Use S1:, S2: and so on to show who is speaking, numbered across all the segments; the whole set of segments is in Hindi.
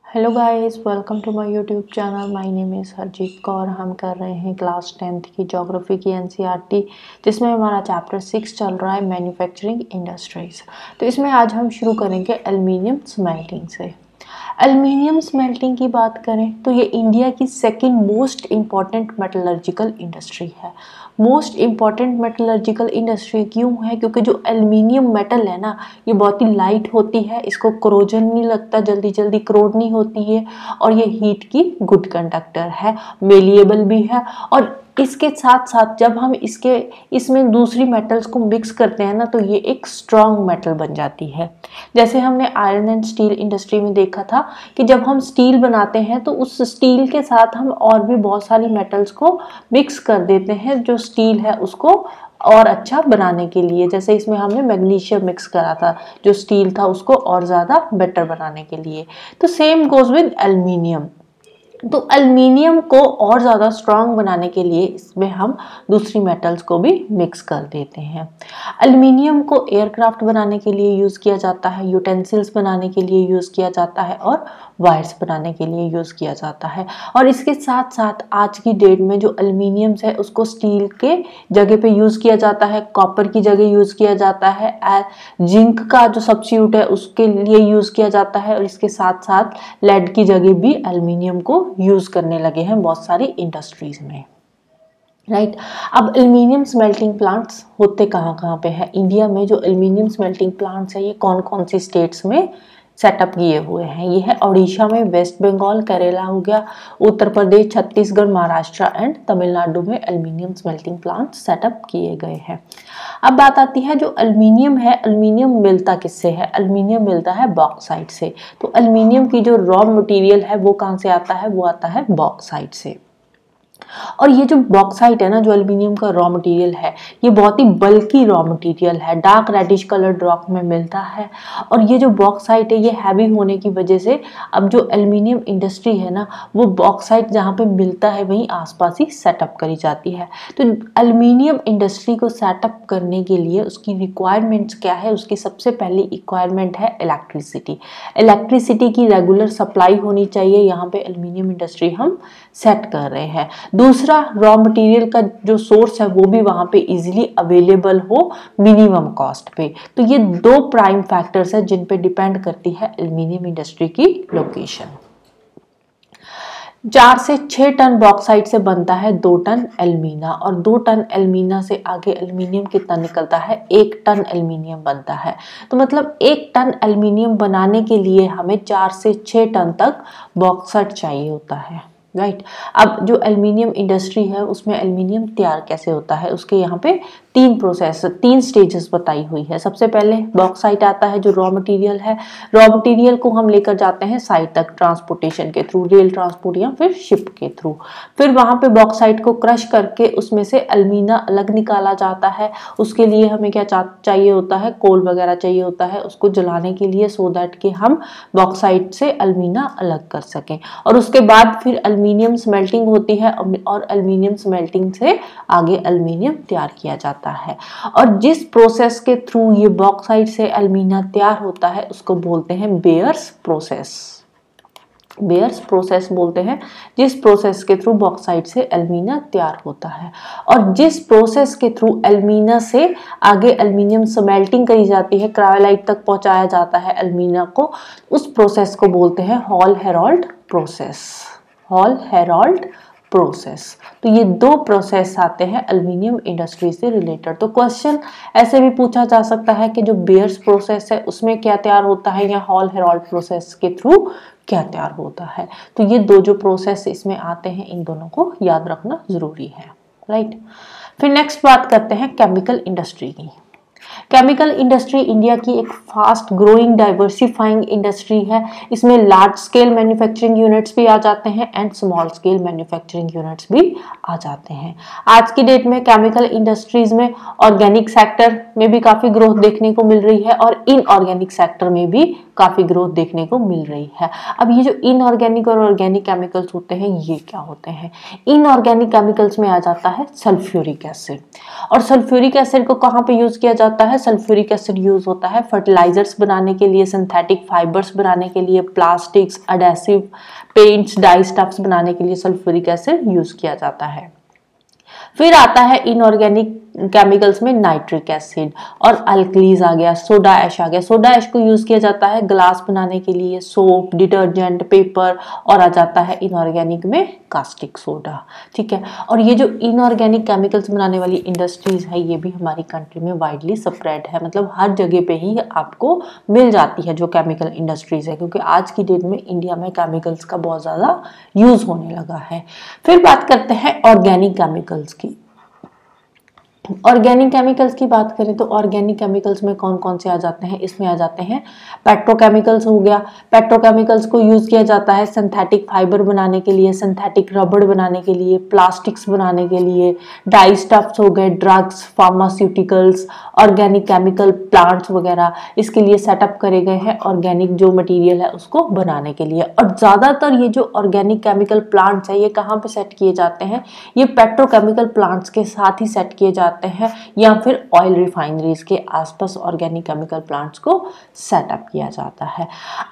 S1: Hello guys, welcome to my YouTube channel. My name is Harjeet Kaur. हम कर रहे हैं क्लास 10th की ज्योग्राफी की एनसीईआरटी, जिसमें हमारा चैप्टर 6 चल रहा है मैन्युफैक्चरिंग इंडस्ट्रीज। तो इसमें आज हम शुरू करेंगे एल्युमिनियम स्मेल्टिंग से। एल्युमिनियम स्मेल्टिंग की बात करें तो ये इंडिया की second most important metallurgical industry है। मोस्ट इम्पॉर्टेंट मेटलर्जिकल इंडस्ट्री क्यों है? क्योंकि जो एल्युमिनियम मेटल है ना, ये बहुत ही लाइट होती है, इसको क्रोजन नहीं लगता, जल्दी जल्दी क्रोड नहीं होती है, और ये हीट की गुड कंडक्टर है, मेलिएबल भी है। और इसके साथ साथ जब हम इसमें दूसरी मेटल्स को मिक्स करते हैं ना, तो ये एक स्ट्रॉन्ग मेटल बन जाती है। जैसे हमने आयरन एंड स्टील इंडस्ट्री में देखा था कि जब हम स्टील बनाते हैं तो उस स्टील के साथ हम और भी बहुत सारी मेटल्स को मिक्स कर देते हैं, जो स्टील है उसको और अच्छा बनाने के लिए। जैसे इसमें हमने मैग्नीशियम मिक्स करा था, जो स्टील था उसको और ज़्यादा बेटर बनाने के लिए। तो सेम गोज विद एल्युमिनियम। तो एल्युमिनियम को और ज़्यादा स्ट्रॉन्ग बनाने के लिए इसमें हम दूसरी मेटल्स को भी मिक्स कर देते हैं। एल्युमिनियम को एयरक्राफ्ट बनाने के लिए यूज़ किया जाता है, यूटेंसिल्स बनाने के लिए यूज़ किया जाता है, और वायर्स बनाने के लिए यूज़ किया जाता है। और इसके साथ साथ आज की डेट में जो एल्युमिनियम है उसको स्टील के जगह पे यूज़ किया जाता है, कॉपर की जगह यूज़ किया जाता है, जिंक का जो सब्स्टिट्यूट है उसके लिए यूज़ किया जाता है, और इसके साथ साथ लेड की जगह भी एल्युमिनियम को यूज़ करने लगे हैं बहुत सारी इंडस्ट्रीज में, राइट। अब एल्युमिनियम स्मेल्टिंग प्लांट्स होते कहाँ कहाँ पे है इंडिया में? जो एल्युमिनियम स्मेल्टिंग प्लांट्स है ये कौन कौन सी स्टेट्स में सेटअप किए हुए हैं? ये है ओडिशा में, वेस्ट बंगाल, केरला हो गया, उत्तर प्रदेश, छत्तीसगढ़, महाराष्ट्र एंड तमिलनाडु में एल्युमिनियम स्मेल्टिंग प्लांट सेटअप किए गए हैं। अब बात आती है जो एल्युमिनियम है, एल्युमिनियम मिलता किससे है? एल्युमिनियम मिलता है बॉक्साइट से। तो एल्युमिनियम की जो रॉ मटेरियल है वो कहाँ से आता है? वो आता है बॉक्साइट से। और ये जो बॉक्साइट है ना, जो एल्युमिनियम का रॉ मटेरियल है, ये बहुत ही बल्की रॉ मटेरियल है, डार्क रेडिश कलर्ड रॉक में मिलता है। और ये जो बॉक्साइट है ये हैवी होने की वजह से अब जो एल्युमिनियम इंडस्ट्री है ना, वो बॉक्साइट जहाँ पे मिलता है वहीं आसपास ही सेटअप करी जाती है। तो एल्युमिनियम इंडस्ट्री को सेटअप करने के लिए उसकी रिक्वायरमेंट्स क्या है? उसकी सबसे पहली रिक्वायरमेंट है इलेक्ट्रिसिटी। इलेक्ट्रिसिटी की रेगुलर सप्लाई होनी चाहिए, यहाँ पे एल्युमिनियम इंडस्ट्री हम सेट कर रहे हैं। दूसरा, रॉ मटेरियल का जो सोर्स है वो भी वहां पे इजीली अवेलेबल हो मिनिमम कॉस्ट पे। तो ये दो प्राइम फैक्टर्स है जिन पे डिपेंड करती है एल्युमिनियम इंडस्ट्री की लोकेशन। 4 से 6 टन बॉक्साइट से बनता है 2 टन एल्यूमिना, और 2 टन एल्यूमिना से आगे एल्युमिनियम कितना निकलता है? 1 टन एल्युमिनियम बनता है। तो मतलब 1 टन एल्युमिनियम बनाने के लिए हमें 4 से 6 टन तक बॉक्साइट चाहिए होता है, राइट। अब जो एल्युमिनियम इंडस्ट्री है उसमें एल्युमिनियम तैयार कैसे होता है? उसके यहाँ पे 3 स्टेजेस बताई हुई है। सबसे पहले बॉक्साइट आता है जो रॉ मटेरियल है। रॉ मटेरियल को हम लेकर जाते हैं साइट तक ट्रांसपोर्टेशन के थ्रू, रेल ट्रांसपोर्ट या फिर शिप के थ्रू। फिर वहां पे बॉक्साइट को क्रश करके उसमें से एल्युमिना अलग निकाला जाता है। उसके लिए हमें क्या चाहिए होता है? कोल वगैरह चाहिए होता है उसको जलाने के लिए, सो दैट कि हम बॉक्साइट से एल्युमिना अलग कर सकें। और उसके बाद फिर एल्युमिनियम स्मेल्टिंग होती है, और एल्युमिनियम स्मेल्टिंग से आगे एल्युमिनियम तैयार किया जाता है। और जिस प्रोसेस के थ्रू ये बॉक्साइट से एल्युमिना तैयार होता है उसको बोलते हैं बेयर्स प्रोसेस। बेयर्स प्रोसेस बोलते हैं जिस प्रोसेस के थ्रू बॉक्साइट से एल्युमिना तैयार होता है। और जिस प्रोसेस के थ्रू एल्युमिना से आगे एल्युमिनियम स्मेल्टिंग करी जाती है, क्रायोलाइट तक पहुंचाया जाता है एल्युमिना को, उस प्रोसेस को बोलते हैं hall Harold process. Hall Harold process. तो ये 2 प्रोसेस आते हैं एल्युमिनियम इंडस्ट्री से रिलेटेड। तो क्वेश्चन ऐसे भी पूछा जा सकता है कि जो बेयर्स प्रोसेस है उसमें क्या तैयार होता है, या हॉल हेरोल्ड प्रोसेस के थ्रू क्या तैयार होता है। तो ये 2 जो प्रोसेस इसमें आते हैं, इन दोनों को याद रखना जरूरी है, राइट। फिर नेक्स्ट बात करते हैं केमिकल इंडस्ट्री की। केमिकल इंडस्ट्री इंडिया की एक फास्ट ग्रोइंग डाइवर्सिफाइंग इंडस्ट्री है। इसमें लार्ज स्केल मैन्युफैक्चरिंग यूनिट्स भी आ जाते हैं and small scale manufacturing units भी आ जाते हैं। आज की डेट में केमिकल इंडस्ट्रीज में ऑर्गेनिक सेक्टर में भी काफी ग्रोथ देखने को मिल रही है, और इनऑर्गेनिक सेक्टर में भी काफी ग्रोथ देखने को मिल रही है। अब ये जो इनऑर्गेनिक और ऑर्गेनिक केमिकल्स होते हैं ये क्या होते हैं? इनऑर्गेनिक केमिकल्स में आ जाता है सल्फ्यूरिक एसिड। और सल्फ्यूरिक एसिड को कहाँ पे यूज किया जाता होता है, सल्फ्यूरिक एसिड यूज होता है फर्टिलाइजर्स बनाने के लिए, सिंथेटिक फाइबर्स बनाने के लिए, plastics, adhesive paints, dyestuffs बनाने के लिए सल्फ्यूरिक एसिड यूज किया जाता है। फिर आता है इनऑर्गेनिक केमिकल्स में नाइट्रिक एसिड और अल्कलीज आ गया, सोडा ऐश आ गया। सोडा ऐश को यूज किया जाता है ग्लास बनाने के लिए, सोप, डिटर्जेंट, पेपर, और आ जाता है इनऑर्गेनिक में कास्टिक सोडा। ठीक है, और ये जो इनऑर्गेनिक केमिकल्स बनाने वाली इंडस्ट्रीज है ये भी हमारी कंट्री में वाइडली स्प्रेड है, मतलब हर जगह पे ही आपको मिल जाती है जो केमिकल इंडस्ट्रीज है, क्योंकि आज की डेट में इंडिया में केमिकल्स का बहुत ज़्यादा यूज होने लगा है। फिर बात करते हैं ऑर्गेनिक केमिकल्स की। ऑर्गेनिक केमिकल्स की बात करें तो ऑर्गेनिक केमिकल्स में कौन कौन से आ जाते हैं, इसमें आ जाते हैं पेट्रोकेमिकल्स हो गया। पेट्रोकेमिकल्स को यूज किया जाता है सिंथेटिक फाइबर बनाने के लिए, सिंथेटिक रबड़ बनाने के लिए, प्लास्टिक्स बनाने के लिए, डाई स्टफ्स हो गए, drugs, pharmaceuticals, organic chemical plants वगैरह, इसके लिए सेटअप करे गए हैं ऑर्गेनिक जो मटेरियल है उसको बनाने के लिए। और ज़्यादातर ये जो ऑर्गेनिक केमिकल प्लांट्स है ये कहाँ पे सेट किए जाते हैं, ये पेट्रोकेमिकल प्लांट्स के साथ ही सेट किए जाते हैं या फिर ऑयल रिफाइनरीज के आसपास ऑर्गेनिक केमिकल प्लांट्स को सेटअप किया जाता है।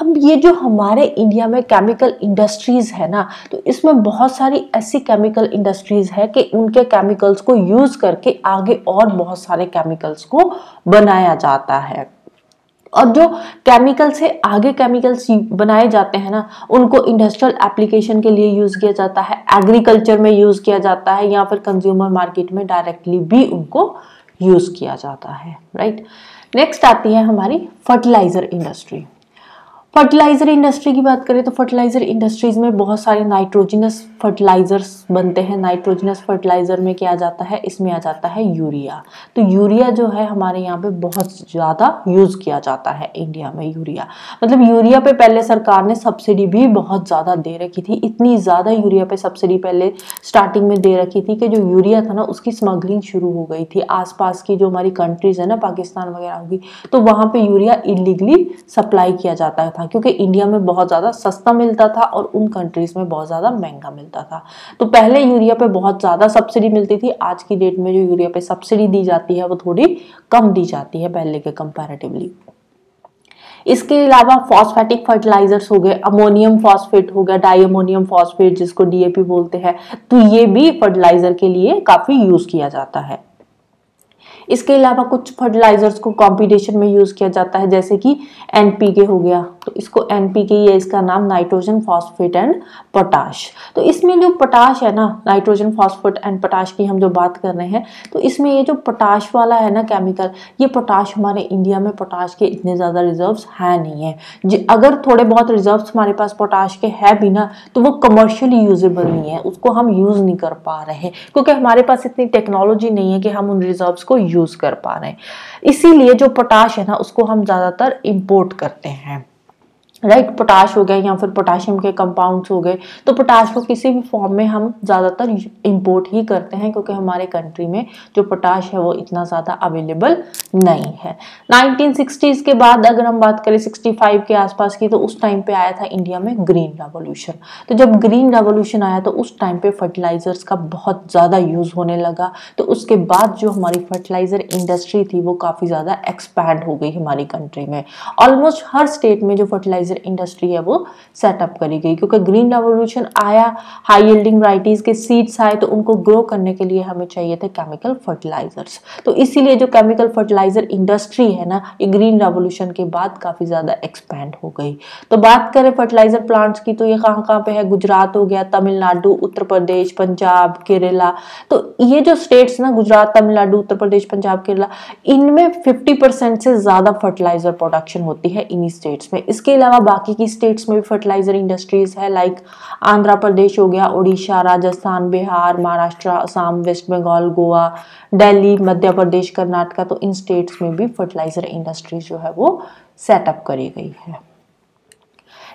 S1: अब ये जो हमारे इंडिया में केमिकल इंडस्ट्रीज है ना, तो इसमें बहुत सारी ऐसी केमिकल इंडस्ट्रीज है कि उनके केमिकल्स को यूज करके आगे और बहुत सारे केमिकल्स को बनाया जाता है। और जो केमिकल से आगे केमिकल्स बनाए जाते हैं ना, उनको इंडस्ट्रियल एप्लीकेशन के लिए यूज किया जाता है, एग्रीकल्चर में यूज किया जाता है या फिर कंज्यूमर मार्केट में डायरेक्टली भी उनको यूज किया जाता है। राइट, नेक्स्ट आती है हमारी फर्टिलाइजर इंडस्ट्री। फर्टिलाइजर इंडस्ट्री की बात करें तो फर्टिलाइजर इंडस्ट्रीज में बहुत सारे नाइट्रोजनस फर्टिलाइजर्स बनते हैं। नाइट्रोजनस फर्टिलाइजर में क्या आ जाता है, इसमें आ जाता है यूरिया। तो यूरिया जो है हमारे यहाँ पे बहुत ज़्यादा यूज़ किया जाता है इंडिया में। यूरिया मतलब यूरिया पे पहले सरकार ने सब्सिडी भी बहुत ज़्यादा दे रखी थी, इतनी ज़्यादा यूरिया पे सब्सिडी पहले स्टार्टिंग में दे रखी थी कि जो यूरिया था ना उसकी स्मगलिंग शुरू हो गई थी। आसपास की जो हमारी कंट्रीज है ना, पाकिस्तान वगैरह होगी, तो वहाँ पे यूरिया इलीगली सप्लाई किया जाता था क्योंकि इंडिया में बहुत ज़्यादा सस्ता मिलता था और उन कंट्रीज में बहुत ज़्यादा महंगा मिलता था। तो पहले यूरिया पे बहुत ज़्यादा सब्सिडी मिलती थी। आज की डेट में जो यूरिया पे सब्सिडी दी जाती है वो थोड़ी कम दी जाती है पहले के कंपैरेटिवली। इसके अलावा फॉस्फेटिक फर्टिलाइजर्स हो गए, अमोनियम फॉस्फेट हो गया, डाई अमोनियम फॉस्फेट जिसको डीएपी बोलते हैं, तो ये भी फर्टिलाइजर के लिए काफ़ी यूज़ किया जाता है। इसके अलावा कुछ फर्टिलाइजर्स को कॉम्बिनेशन में यूज किया जाता है, जैसे कि एनपीके हो गया, तो इसको एनपीके ये इसका नाम नाइट्रोजन फॉस्फेट एंड पोटाश। तो इसमें जो पोटाश है ना, नाइट्रोजन फॉस्फेट एंड पोटाश की हम जो बात कर रहे हैं, तो इसमें ये जो पोटाश वाला है ना केमिकल, ये पोटाश हमारे इंडिया में पोटाश के इतने ज़्यादा रिजर्व्स है नहीं है। अगर थोड़े बहुत रिजर्व्स हमारे पास पोटाश के है भी ना, तो वो कमर्शियली यूजेबल नहीं है, उसको हम यूज़ नहीं कर पा रहे क्योंकि हमारे पास इतनी टेक्नोलॉजी नहीं है कि हम उन रिजर्व्स को यूज कर पा रहे हैं। इसीलिए जो पोटाश है ना उसको हम ज्यादातर इंपोर्ट करते हैं। राइट, पोटाश हो गया या फिर पोटाशियम के कंपाउंड्स हो गए, तो पोटाश को किसी भी फॉर्म में हम ज़्यादातर इंपोर्ट ही करते हैं क्योंकि हमारे कंट्री में जो पोटाश है वो इतना ज़्यादा अवेलेबल नहीं है। 1960s के बाद अगर हम बात करें 65 के आसपास की, तो उस टाइम पे आया था इंडिया में ग्रीन रेवोल्यूशन। तो जब ग्रीन रेवोल्यूशन आया तो उस टाइम पे फर्टिलाइजर्स का बहुत ज़्यादा यूज़ होने लगा। तो उसके बाद जो हमारी फर्टिलाइजर इंडस्ट्री थी वो काफ़ी ज़्यादा एक्सपैंड हो गई हमारी कंट्री में। ऑलमोस्ट हर स्टेट में जो फर्टिलाइजर इंडस्ट्री है वो सेटअप करी गई क्योंकि ग्रीन रेवोल्यूशन आया, हाई यील्डिंग वैरायटीज के सीड्स आए, तो उनको ग्रो करने के लिए हमें चाहिए थे केमिकल फर्टिलाइजर्स। तो इसीलिए जो केमिकल फर्टिलाइजर इंडस्ट्री है ना, ये ग्रीन रेवोल्यूशन के बाद काफी ज्यादा एक्सपैंड हो गई। तो बात करें फर्टिलाइजर प्लांट्स की, तो ये कहाँ कहाँ पे है, गुजरात हो गया, तमिलनाडु, उत्तर प्रदेश, पंजाब, केरला। तो ये जो स्टेट्स ना, गुजरात, तमिलनाडु, उत्तर प्रदेश, पंजाब, केरला, इनमें 50% से ज्यादा फर्टिलाइजर प्रोडक्शन होती है इन्हीं स्टेट्स में। इसके अलावा बाकी की स्टेट्स में भी फर्टिलाइजर इंडस्ट्रीज है, लाइक आंध्र प्रदेश हो गया, उड़ीसा, राजस्थान, बिहार, महाराष्ट्र, असम, वेस्ट बंगाल, गोवा, दिल्ली, मध्य प्रदेश, कर्नाटका। तो इन स्टेट्स में भी फर्टिलाइजर इंडस्ट्रीज जो है वो सेटअप करी गई है।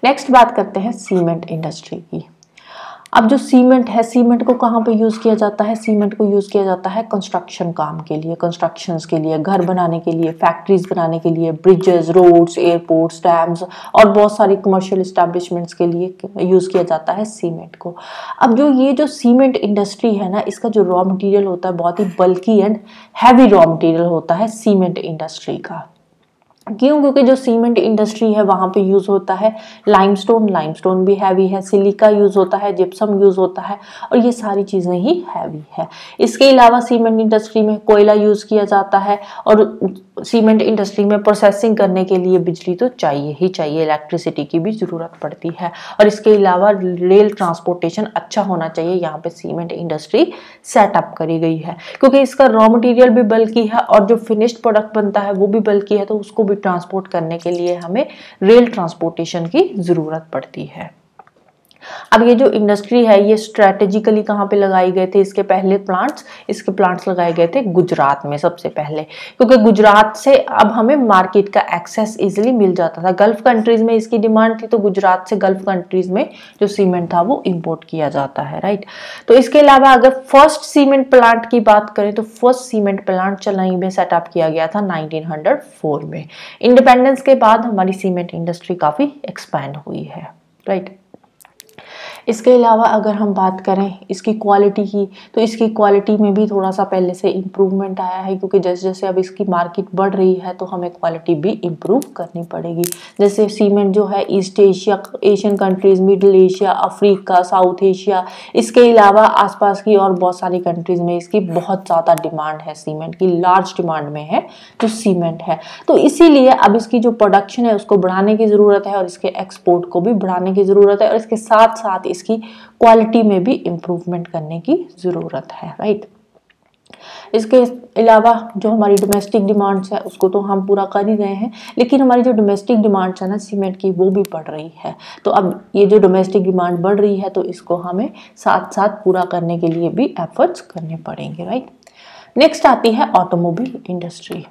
S1: नेक्स्ट बात करते हैं सीमेंट इंडस्ट्री की। अब जो सीमेंट है, सीमेंट को कहाँ पे यूज़ किया जाता है? सीमेंट को यूज़ किया जाता है कंस्ट्रक्शन काम के लिए, कंस्ट्रक्शंस के लिए, घर बनाने के लिए, फैक्ट्रीज बनाने के लिए, ब्रिजेस, रोड्स, एयरपोर्ट्स, डैम्स और बहुत सारी कमर्शियल इस्टेब्लिशमेंट्स के लिए यूज़ किया जाता है सीमेंट को। अब ये जो सीमेंट इंडस्ट्री है ना, इसका जो रॉ मटेरियल होता है बहुत ही बल्कि एंड हैवी रॉ मटेरियल होता है सीमेंट इंडस्ट्री का। क्यों? क्योंकि जो सीमेंट इंडस्ट्री है वहाँ पे यूज़ होता है लाइमस्टोन, लाइमस्टोन भी हैवी है, सिलिका यूज़ होता है, जिप्सम यूज़ होता है और ये सारी चीज़ें ही हैवी है। इसके अलावा सीमेंट इंडस्ट्री में कोयला यूज़ किया जाता है और सीमेंट इंडस्ट्री में प्रोसेसिंग करने के लिए बिजली तो चाहिए ही चाहिए, इलेक्ट्रिसिटी की भी ज़रूरत पड़ती है। और इसके अलावा रेल ट्रांसपोर्टेशन अच्छा होना चाहिए, यहाँ पे सीमेंट इंडस्ट्री सेटअप करी गई है क्योंकि इसका रॉ मटेरियल भी बल्कि है और जो फिनिश्ड प्रोडक्ट बनता है वो भी बल्कि है, तो उसको भी ट्रांसपोर्ट करने के लिए हमें रेल ट्रांसपोर्टेशन की ज़रूरत पड़ती है। अब ये जो इंडस्ट्री है ये स्ट्रेटेजिकली कहाँ पे लगाए गए थे? इसके प्लांट्स लगाए गए थे गुजरात में सबसे पहले, क्योंकि गुजरात से अब हमें मार्केट का एक्सेस इजीली मिल जाता था। गल्फ कंट्रीज में इसकी डिमांड थी तो गुजरात से गल्फ कंट्रीज में जो सीमेंट था वो इंपोर्ट किया जाता है, राइट। तो इसके अलावा अगर फर्स्ट सीमेंट प्लांट की बात करें तो फर्स्ट सीमेंट प्लांट चेन्नई में सेटअप किया गया था 1904 में। इंडिपेंडेंस के बाद हमारी सीमेंट इंडस्ट्री काफ़ी एक्सपैंड हुई है, राइट। इसके अलावा अगर हम बात करें इसकी क्वालिटी की, तो इसकी क्वालिटी में भी थोड़ा सा पहले से इम्प्रूवमेंट आया है, क्योंकि जैसे जैसे अब इसकी मार्केट बढ़ रही है तो हमें क्वालिटी भी इम्प्रूव करनी पड़ेगी। जैसे सीमेंट जो है east Asia, Asian countries, middle Asia, Africa, south Asia, इसके अलावा आसपास की और बहुत सारी कंट्रीज़ में इसकी बहुत ज़्यादा डिमांड है, सीमेंट की लार्ज डिमांड में है जो सीमेंट है। तो इसीलिए अब इसकी जो प्रोडक्शन है उसको बढ़ाने की ज़रूरत है और इसके एक्सपोर्ट को भी बढ़ाने की ज़रूरत है और इसके साथ साथ इसकी क्वालिटी में भी इम्प्रूवमेंट करने की ज़रूरत है, राइट। इसके अलावा जो हमारी डोमेस्टिक डिमांड्स है उसको तो हम पूरा कर ही रहे हैं, लेकिन हमारी जो डोमेस्टिक डिमांड्स है ना सीमेंट की वो भी बढ़ रही है। तो अब ये जो डोमेस्टिक डिमांड बढ़ रही है तो इसको हमें साथ साथ पूरा करने के लिए भी एफर्ट्स करने पड़ेंगे, राइट। नेक्स्ट आती है ऑटोमोबाइल इंडस्ट्री।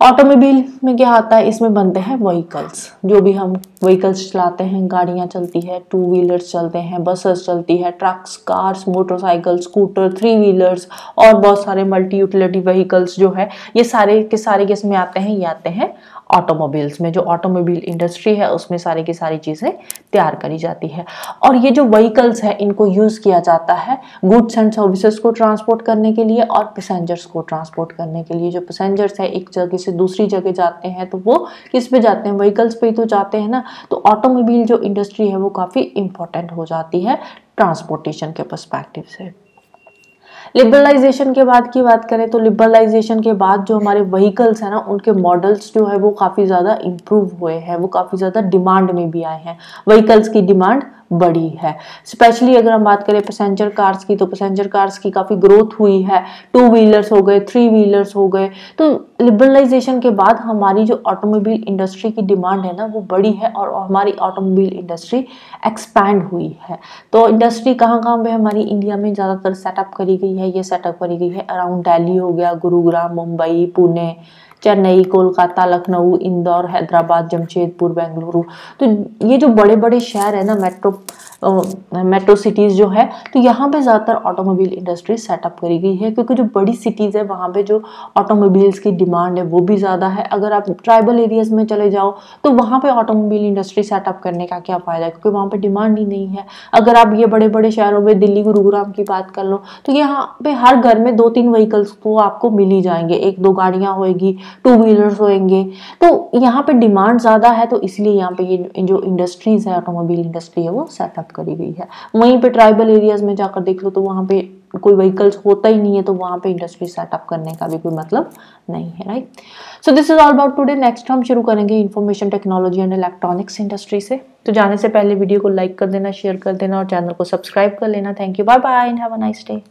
S1: ऑटोमोबाइल में क्या आता है? इसमें बनते हैं व्हीकल्स, जो भी हम व्हीकल्स चलाते हैं, गाड़ियाँ चलती है, 2 व्हीलर्स चलते हैं, बसेस चलती है, trucks, cars, motorcycle, scooter, 3 wheelers और बहुत सारे मल्टी यूटिलिटी व्हीकल्स जो है ये सारे के सारे किस में आते हैं? ये आते हैं ऑटोमोबाइल्स में। जो ऑटोमोबाइल इंडस्ट्री है उसमें सारी की सारी चीज़ें तैयार करी जाती है और ये जो व्हीकल्स है इनको यूज़ किया जाता है गुड्स एंड सर्विसेज को ट्रांसपोर्ट करने के लिए और पैसेंजर्स को ट्रांसपोर्ट करने के लिए। जो पैसेंजर्स है एक जगह से दूसरी जगह जाते हैं तो वो किस पे जाते हैं? व्हीकल्स पे ही तो जाते हैं ना। तो ऑटोमोबाइल जो इंडस्ट्री है वो काफ़ी इंपॉर्टेंट हो जाती है ट्रांसपोर्टेशन के पर्सपेक्टिव से। लिबरलाइजेशन के बाद की बात करें तो लिबरलाइजेशन के बाद जो हमारे व्हीकल्स हैं ना उनके मॉडल्स जो है वो काफ़ी ज़्यादा इम्प्रूव हुए हैं, वो काफ़ी ज़्यादा डिमांड में भी आए हैं, व्हीकल्स की डिमांड बड़ी है। स्पेशली अगर हम बात करें पैसेंजर कार्स की तो पैसेंजर कार्स की काफ़ी ग्रोथ हुई है, 2 व्हीलर्स हो गए, 3 व्हीलर्स हो गए। तो लिबरलाइजेशन के बाद हमारी जो ऑटोमोबाइल इंडस्ट्री की डिमांड है ना वो बड़ी है और हमारी ऑटोमोबाइल इंडस्ट्री एक्सपैंड हुई है। तो इंडस्ट्री कहाँ कहाँ पे हमारी इंडिया में ज़्यादातर सेटअप करी गई है? ये सेटअप करी गई है अराउंड दिल्ली हो गया, गुरुग्राम, मुंबई, पुणे, चेन्नई, कोलकाता, लखनऊ, इंदौर, हैदराबाद, जमशेदपुर, बेंगलुरु। तो ये जो बड़े बड़े शहर है ना, मेट्रो सिटीज़ जो है, तो यहाँ पे ज़्यादातर ऑटोमोबाइल इंडस्ट्री सेटअप करी गई है, क्योंकि जो बड़ी सिटीज़ है वहाँ पे जो ऑटोमोबाइल्स की डिमांड है वो भी ज़्यादा है। अगर आप ट्राइबल एरियाज़ में चले जाओ तो वहाँ पे ऑटोमोबाइल इंडस्ट्री सेटअप करने का क्या फ़ायदा है, क्योंकि वहाँ पे डिमांड ही नहीं है। अगर आप ये बड़े बड़े शहरों में दिल्ली, गुरुग्राम की बात कर लो तो यहाँ पे हर घर में 2-3 व्हीकल्स तो आपको मिल ही जाएंगे, 1-2 गाड़ियाँ होएगी, 2 व्हीलर्स होएंगे। तो यहाँ पे डिमांड ज़्यादा है, तो इसलिए यहाँ पे ये जो इंडस्ट्रीज़ है ऑटोमोबाइल इंडस्ट्री है वो सेटअप करी गई है। वहीं पे ट्राइबल एरियाज़ में जाकर देख लो तो वहाँ पे कोई व्हीकल्स होता ही नहीं है, तो वहाँ पे इंडस्ट्री सेटअप करने का भी कोई मतलब नहीं है, right. So this is all about today. Next हम शुरू करेंगे information technology and electronics industry से। तो जाने से पहले वीडियो को लाइक कर देना, शेयर कर देना और चैनल को सब्सक्राइब कर लेना। Thank you, bye bye and have a nice day.